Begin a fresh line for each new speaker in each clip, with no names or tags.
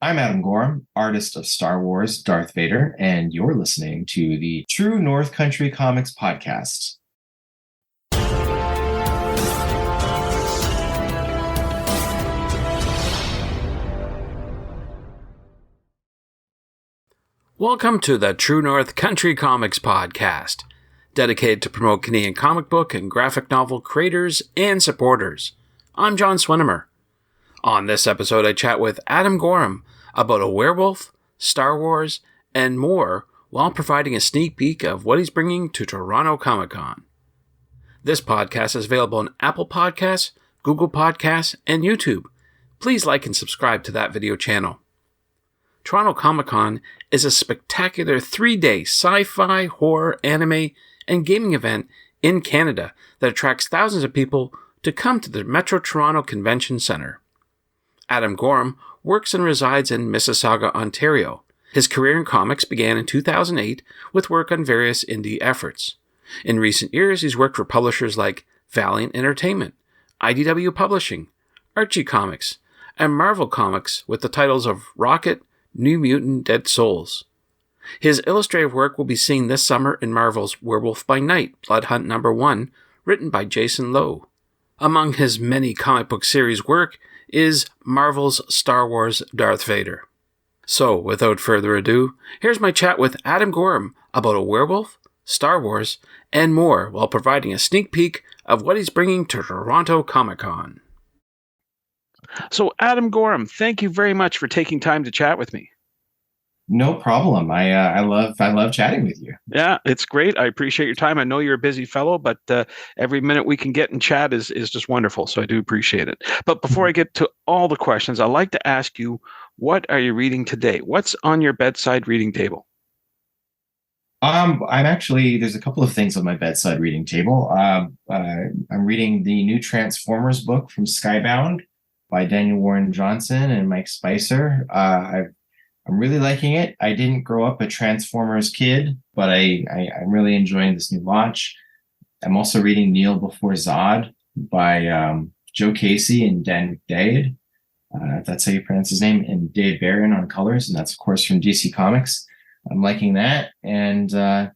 I'm Adam Gorham, artist of Star Wars Darth Vader, and you're listening to the True North Country Comics podcast.
Welcome to the True North Country Comics podcast, dedicated to promote Canadian comic book and graphic novel creators and supporters. I'm John Swinimer. On this episode, I chat with Adam Gorham about a werewolf, Star Wars, and more, while providing a sneak peek of what he's bringing to Toronto Comicon. This podcast is available on Apple Podcasts, Google Podcasts, and YouTube. Please like and subscribe to that video channel. Toronto Comicon is a spectacular 3-day sci-fi, horror, anime, and gaming event in Canada that attracts thousands of people to come to the Metro Toronto Convention Centre. Adam Gorham works and resides in Mississauga, Ontario. His career in comics began in 2008 with work on various indie efforts. In recent years, he's worked for publishers like Valiant Entertainment, IDW Publishing, Archie Comics, and Marvel Comics with the titles of Rocket, New Mutant, Dead Souls. His illustrative work will be seen this summer in Marvel's Werewolf by Night, Blood Hunt No. 1, written by Jason Lowe. Among his many comic book series work is Marvel's Star Wars Darth Vader. So, without further ado, here's my chat with Adam Gorham about a werewolf, Star Wars, and more, while providing a sneak peek of what he's bringing to Toronto Comicon. So, Adam Gorham, thank you very much for taking time to chat with me.
No problem. I love chatting with you.
Yeah, it's great. I appreciate your time. I know you're a busy fellow, but every minute we can get in chat is just wonderful. So I do appreciate it. But before I get to all the questions, I'd like to ask you, what are you reading today? What's on your bedside reading table?
There's a couple of things on my bedside reading table. I'm reading the new Transformers book from Skybound by Daniel Warren Johnson and Mike Spicer. I'm really liking it. I didn't grow up a Transformers kid, but I'm really enjoying this new launch. I'm also reading Kneel Before Zod by Joe Casey and Dan McDade. If that's how you pronounce his name, and Dave Barron on colors, and that's of course from DC Comics. I'm liking that, and The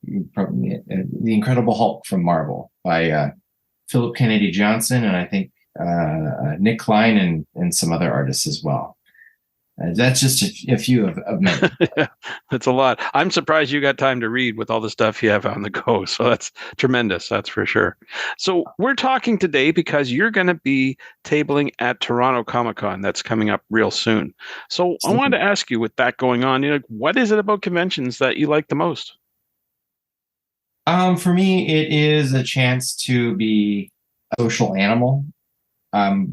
Incredible Hulk from Marvel by Philip Kennedy Johnson, and I think Nick Klein and some other artists as well. That's just a few of many.
Yeah, that's a lot. I'm surprised you got time to read with all the stuff you have on the go. So that's tremendous. That's for sure. So we're talking today because you're going to be tabling at Toronto Comicon. That's coming up real soon. So I wanted to ask you, with that going on, what is it about conventions that you like the most?
For me, it is a chance to be a social animal.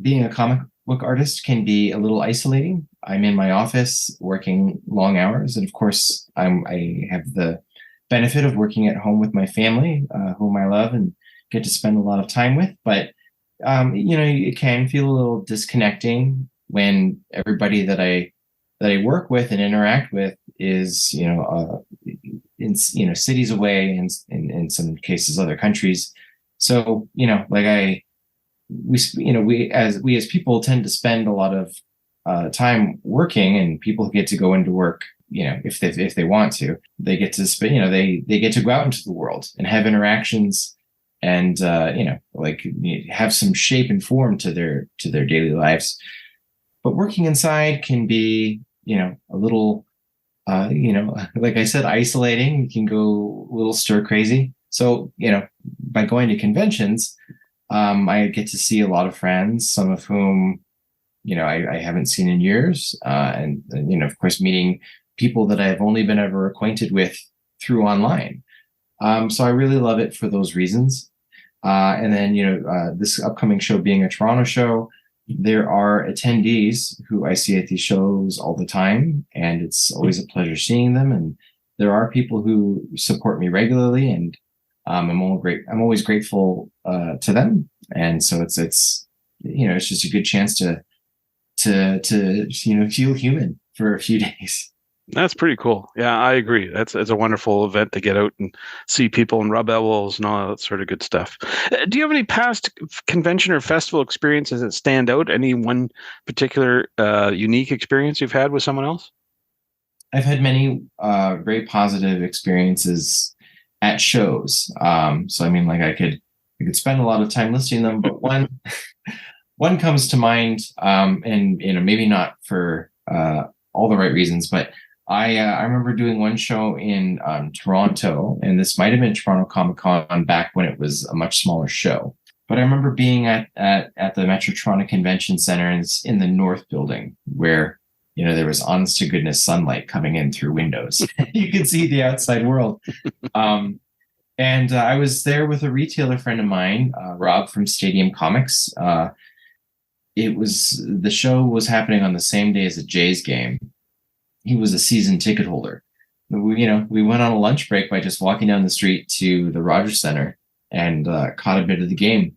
Being a comic book artist can be a little isolating. I'm in my office working long hours, and of course, I have the benefit of working at home with my family, whom I love and get to spend a lot of time with. But it can feel a little disconnecting when everybody that I work with and interact with is in cities away, and in some cases other countries. So we as people tend to spend a lot of time working, and people get to go into work, if they want to, they get to spend, they get to go out into the world and have interactions and, have some shape and form to their daily lives. But working inside can be, a little, like I said, isolating. You can go a little stir crazy. So, by going to conventions, I get to see a lot of friends, some of whom, I haven't seen in years. And of course, meeting people that I've only been ever acquainted with through online. So I really love it for those reasons. And then, this upcoming show being a Toronto show, there are attendees who I see at these shows all the time, and it's always a pleasure seeing them. And there are people who support me regularly, and I'm always grateful to them. And so it's just a good chance to feel human for a few days.
That's pretty cool. Yeah, I agree. It's a wonderful event to get out and see people and rub elbows and all that sort of good stuff. Do you have any past convention or festival experiences that stand out? Any one particular unique experience you've had with someone else?
I've had many very positive experiences at shows. So I mean, like I could spend a lot of time listing them, but one comes to mind, and maybe not for all the right reasons, but I remember doing one show in Toronto, and this might have been Toronto Comicon back when it was a much smaller show. But I remember being at the Metro Toronto Convention Center, and it's in the North Building, where there was honest to goodness sunlight coming in through windows. You could see the outside world. And I was there with a retailer friend of mine, Rob from Stadium Comics. The show was happening on the same day as the Jays game. He was a season ticket holder. We went on a lunch break by just walking down the street to the Rogers Center and caught a bit of the game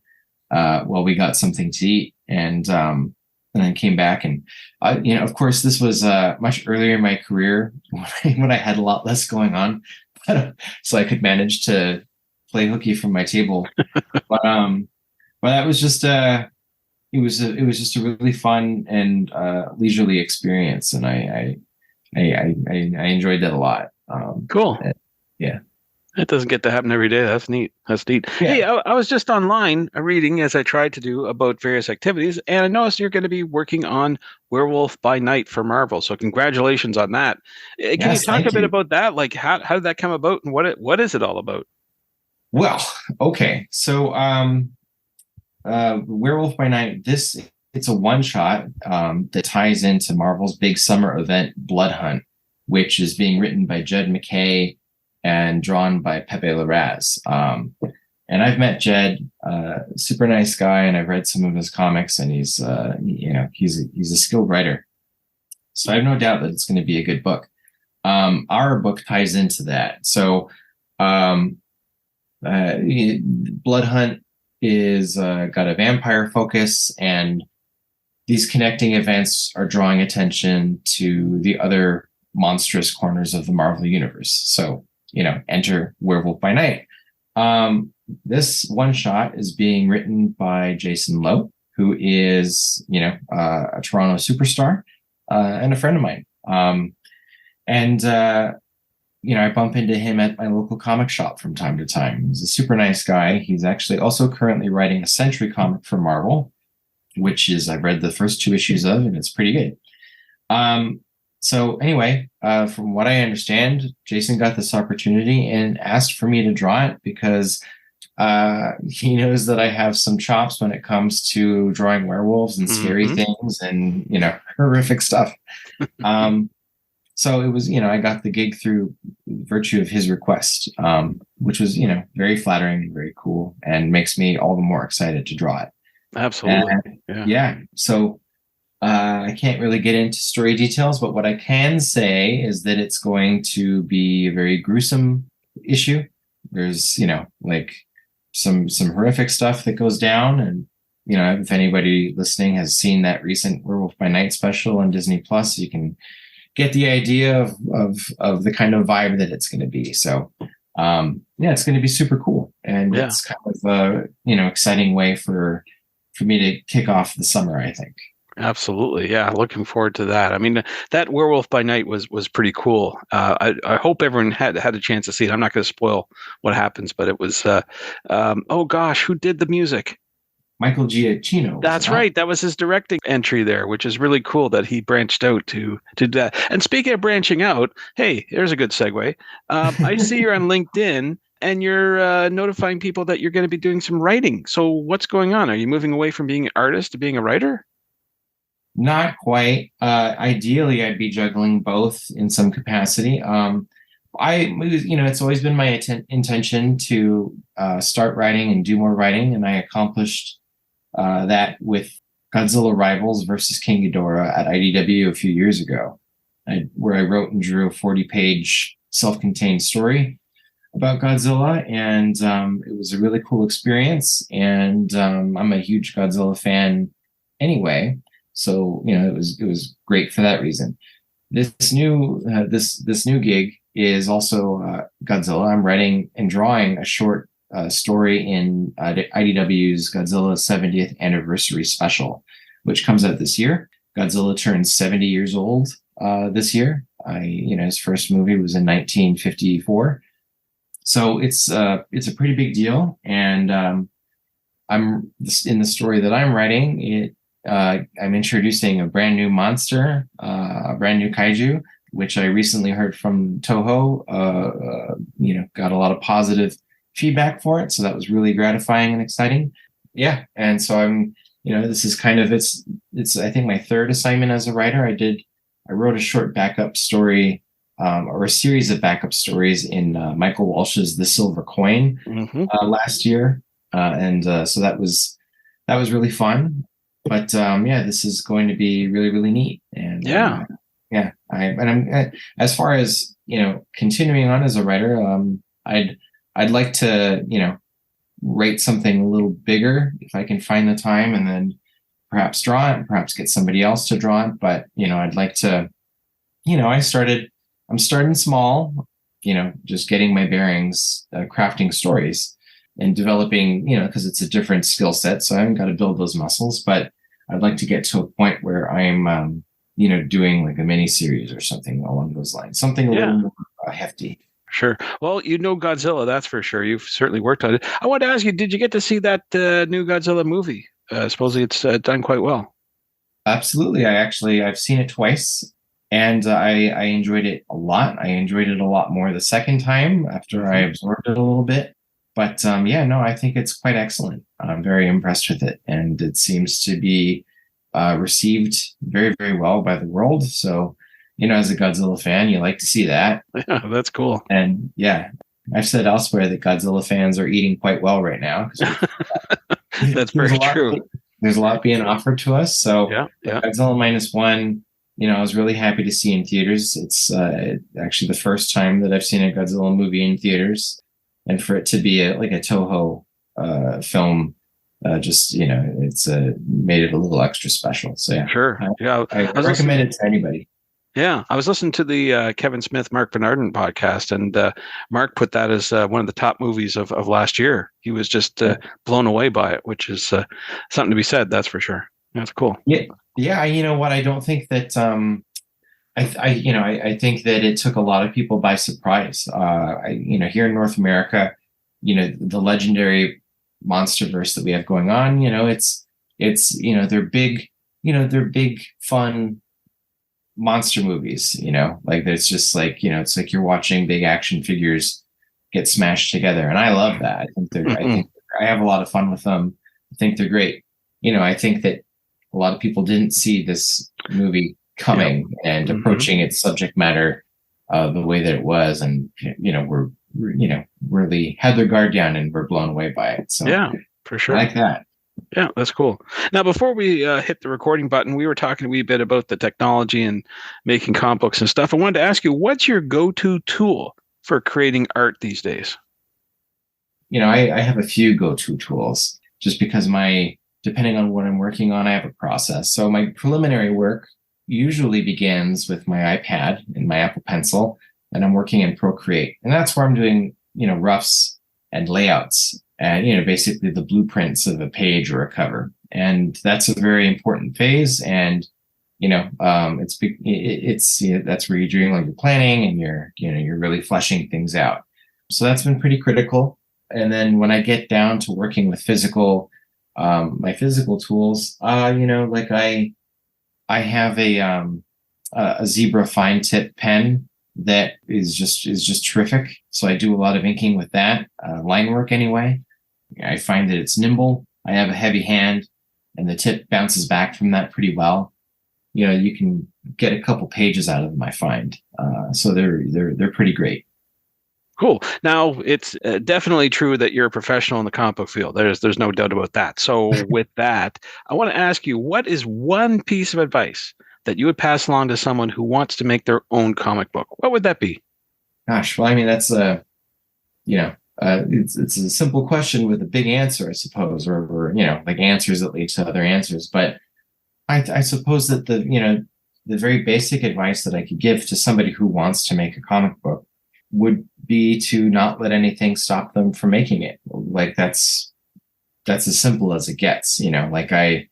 while we got something to eat, and then came back. And of course, this was much earlier in my career when I had a lot less going on, so I could manage to play hooky from my table. but that was just it was just a really fun and leisurely experience, and I enjoyed that a lot.
Cool.
Yeah.
That doesn't get to happen every day. That's neat. That's neat. Yeah. Hey, I was just online reading, as I tried to do, about various activities, and I noticed you're going to be working on Werewolf by Night for Marvel. So congratulations on that. Can you talk a bit about that? Like, how did that come about, and what is it all about?
Well, okay. So Werewolf by Night, it's a one-shot that ties into Marvel's big summer event, Blood Hunt, which is being written by Jed MacKay and drawn by Pepe Larraz. And I've met Jed, super nice guy, and I've read some of his comics, and he's a skilled writer. So I have no doubt that it's going to be a good book. Our book ties into that. So Blood Hunt is got a vampire focus, and these connecting events are drawing attention to the other monstrous corners of the Marvel universe. So, enter Werewolf by Night. This one shot is being written by Jason Lowe, who is, a Toronto superstar and a friend of mine. I bump into him at my local comic shop from time to time. He's a super nice guy. He's actually also currently writing a Sentry comic for Marvel, which I've read the first 2 issues of, and it's pretty good. So anyway, from what I understand, Jason got this opportunity and asked for me to draw it because he knows that I have some chops when it comes to drawing werewolves and scary things and, horrific stuff. So it was, I got the gig through virtue of his request, which was, very flattering, very cool, and makes me all the more excited to draw it.
Absolutely.
Yeah. So I can't really get into story details, but what I can say is that it's going to be a very gruesome issue. There's, like some horrific stuff that goes down. And, if anybody listening has seen that recent Werewolf by Night special on Disney Plus, you can get the idea of the kind of vibe that it's going to be. So, it's going to be super cool. And it's kind of a, exciting way for me to kick off the summer, I think.
Absolutely. Yeah. Looking forward to that. I mean, that Werewolf by Night was pretty cool. I hope everyone had a chance to see it. I'm not going to spoil what happens, but it was, oh gosh, who did the music?
Michael Giacchino.
That's right. That was his directing entry there, which is really cool that he branched out to do that. And speaking of branching out, hey, here's a good segue. I see you're on LinkedIn and you're notifying people that you're going to be doing some writing. So what's going on? Are you moving away from being an artist to being a writer?
Not quite. Ideally, I'd be juggling both in some capacity. It's always been my intention to start writing and do more writing, and I accomplished that with Godzilla Rivals versus King Ghidorah at IDW a few years ago, where I wrote and drew a 40-page self-contained story about Godzilla, and it was a really cool experience. And I'm a huge Godzilla fan anyway. So, it was great for that reason. This new gig is also Godzilla. I'm writing and drawing a short story in IDW's Godzilla 70th anniversary special, which comes out this year. Godzilla turns 70 years old this year. His first movie was in 1954, so it's a pretty big deal. And I'm in the story that I'm writing. I'm introducing a brand new monster, a brand new kaiju, which I recently heard from Toho. Got a lot of positive feedback for it, so that was really gratifying and exciting. Yeah, and so I'm, this is kind of it's I think my third assignment as a writer. I wrote a short backup story, or a series of backup stories in Michael Walsh's The Silver Coin last year, so that was really fun. But this is going to be really, really neat. And I'm as far as continuing on as a writer, I'd like to write something a little bigger if I can find the time, and then perhaps draw it, and perhaps get somebody else to draw it. But I'd like to, I'm starting small, just getting my bearings, crafting stories and developing, because it's a different skill set. So I haven't got to build those muscles, but I'd like to get to a point where I'm, doing like a mini series or something along those lines, something a little more hefty.
Sure. Well, Godzilla, that's for sure. You've certainly worked on it. I wanted to ask you, did you get to see that new Godzilla movie? Supposedly it's done quite well.
Absolutely. I've seen it twice, and I enjoyed it a lot. I enjoyed it a lot more the second time after I absorbed it a little bit. But I think it's quite excellent. I'm very impressed with it, and it seems to be received very, very well by the world. So, as a Godzilla fan, you like to see that.
Yeah, that's cool.
And I've said elsewhere that Godzilla fans are eating quite well right now.
That's very true.
There's a lot being offered to us. So
yeah.
Godzilla -1, I was really happy to see in theaters. It's actually the first time that I've seen a Godzilla movie in theaters. And for it to be a Toho film, it's made it a little extra special. So yeah,
sure.
I recommend it to anybody.
Yeah, I was listening to the Kevin Smith, Mark Bernardin podcast, and Mark put that as one of the top movies of last year. He was just blown away by it, which is something to be said. That's for sure. That's cool.
Yeah. You know what? I don't think that. I think that it took a lot of people by surprise. Here in North America, the legendary MonsterVerse that we have going on, it's they're big fun monster movies, like it's just like, it's like you're watching big action figures get smashed together. And I love that. I think I have a lot of fun with them. I think they're great. I think that a lot of people didn't see this movie coming and approaching its subject matter the way that it was, and we're really had their guard down and were blown away by it. So
yeah, for sure,
I like that.
Yeah, that's cool. Now, before we hit the recording button, we were talking a wee bit about the technology and making comic books and stuff. I wanted to ask you, what's your go-to tool for creating art these days?
I have a few go-to tools, just because depending on what I'm working on, I have a process. So my preliminary work usually begins with my iPad and my Apple Pencil, and I'm working in Procreate. And that's where I'm doing, roughs and layouts and, basically the blueprints of a page or a cover. And that's a very important phase. And, that's where you're doing like your planning and you're really fleshing things out. So that's been pretty critical. And then when I get down to working with my physical tools, I have a zebra fine tip pen that is just terrific. So I do a lot of inking with that, line work anyway. I find that it's nimble. I have a heavy hand, and the tip bounces back from that pretty well. You can get a couple pages out of them, I find. So they're pretty great.
Cool. Now, it's definitely true that you're a professional in the comic book field. There's no doubt about that. So with that, I want to ask you, what is one piece of advice that you would pass along to someone who wants to make their own comic book? What would that be?
Gosh, well, I mean, that's it's a simple question with a big answer, I suppose, or like answers that lead to other answers. But I suppose that the very basic advice that I could give to somebody who wants to make a comic book would be to not let anything stop them from making it. Like that's as simple as it gets, like I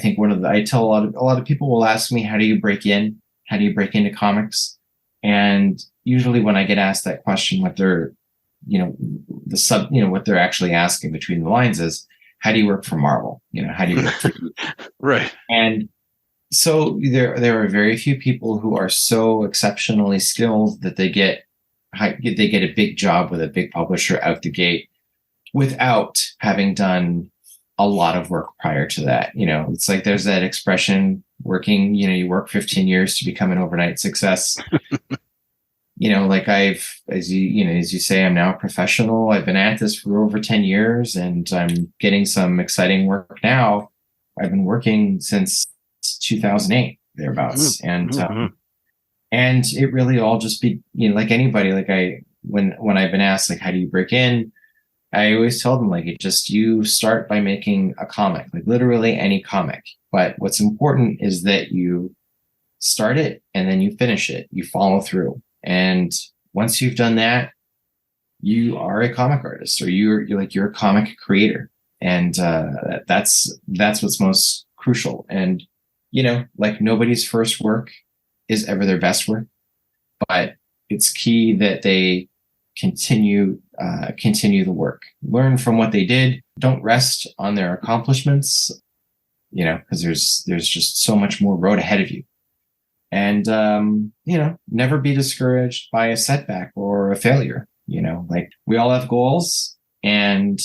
think I tell a lot of people will ask me, how do you break into comics? And usually when I get asked that question, what they're, what they're actually asking between the lines is, how do you work for Marvel? How do you work for
Right.
And so there are very few people who are so exceptionally skilled that they get a big job with a big publisher out the gate without having done a lot of work prior to that. It's like there's that expression, working, you work 15 years to become an overnight success. Like as you say, I'm now a professional. I've been at this for over 10 years and I'm getting some exciting work now. I've been working since 2008, thereabouts. And it really all just be, like anybody, when I've been asked, like, how do you break in? I always tell them, you start by making a comic, like literally any comic. But what's important is that you start it and then you finish it, you follow through. And once you've done that, you are a comic artist, or you're a comic creator. And that's what's most crucial. And, nobody's first work is ever their best work, but it's key that they continue the work, learn from what they did, don't rest on their accomplishments, because there's just so much more road ahead of you. And, never be discouraged by a setback or a failure. We all have goals, and,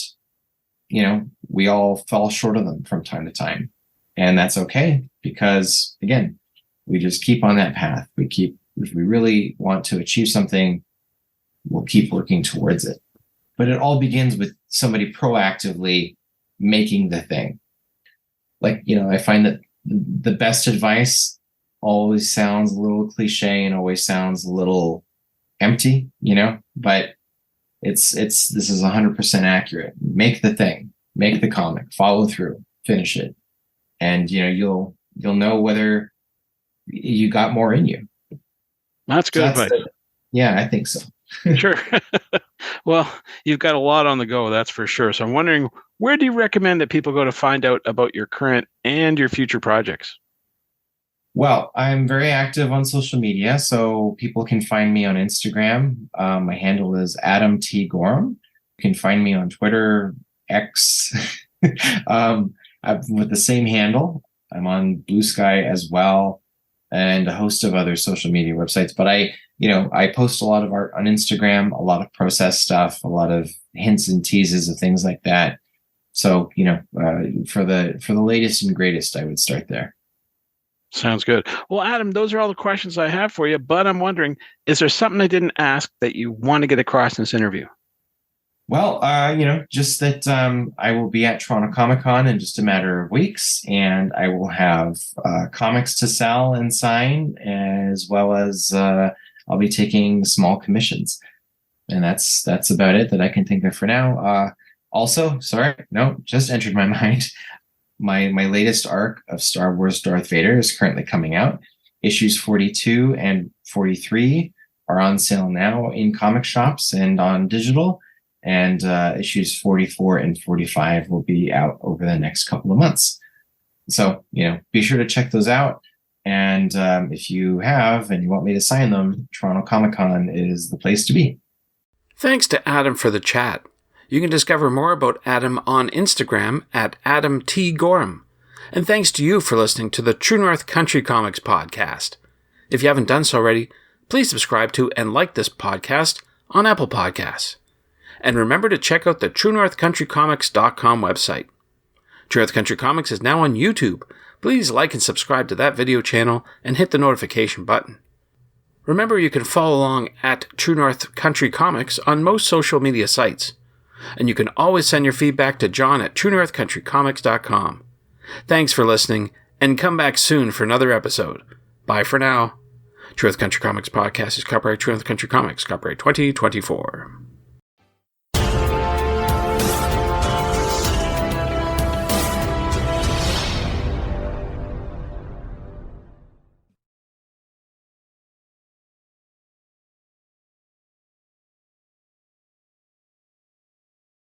we all fall short of them from time to time. And that's okay, because again, we just keep on that path. If we really want to achieve something, we'll keep working towards it. But it all begins with somebody proactively making the thing. I find that the best advice always sounds a little cliche and always sounds a little empty, but this is 100% accurate. Make the thing, make the comic, follow through, finish it. And, you'll know whether you got more in you.
That's good advice.
Yeah, I think so.
Sure. Well, you've got a lot on the go, that's for sure. So I'm wondering, where do you recommend that people go to find out about your current and your future projects?
Well, I'm very active on social media, so people can find me on Instagram. My handle is Adam T. Gorham. You can find me on Twitter, X, with the same handle. I'm on Blue Sky as well, and a host of other social media websites. But I post a lot of art on Instagram, a lot of process stuff, a lot of hints and teases of things like that. So, for the latest and greatest, I would start there.
Sounds good. Well, Adam, those are all the questions I have for you, but I'm wondering, is there something I didn't ask that you want to get across in this interview?
Well, just that I will be at Toronto Comicon in just a matter of weeks, and I will have comics to sell and sign, as well as I'll be taking small commissions. And that's about it that I can think of for now. Also, just entered my mind. My latest arc of Star Wars Darth Vader is currently coming out. Issues 42 and 43 are on sale now in comic shops and on digital. And issues 44 and 45 will be out over the next couple of months. So, be sure to check those out. And if you have and you want me to sign them, Toronto Comicon is the place to be.
Thanks to Adam for the chat. You can discover more about Adam on Instagram at Adam T. Gorham. And thanks to you for listening to the True North Country Comics podcast. If you haven't done so already, please subscribe to and like this podcast on Apple Podcasts. And remember to check out the TrueNorthCountryComics.com website. True North Country Comics is now on YouTube. Please like and subscribe to that video channel and hit the notification button. Remember, you can follow along at True North Country Comics on most social media sites. And you can always send your feedback to John at TrueNorthCountryComics.com. Thanks for listening, and come back soon for another episode. Bye for now. True North Country Comics Podcast is copyright True North Country Comics, copyright 2024.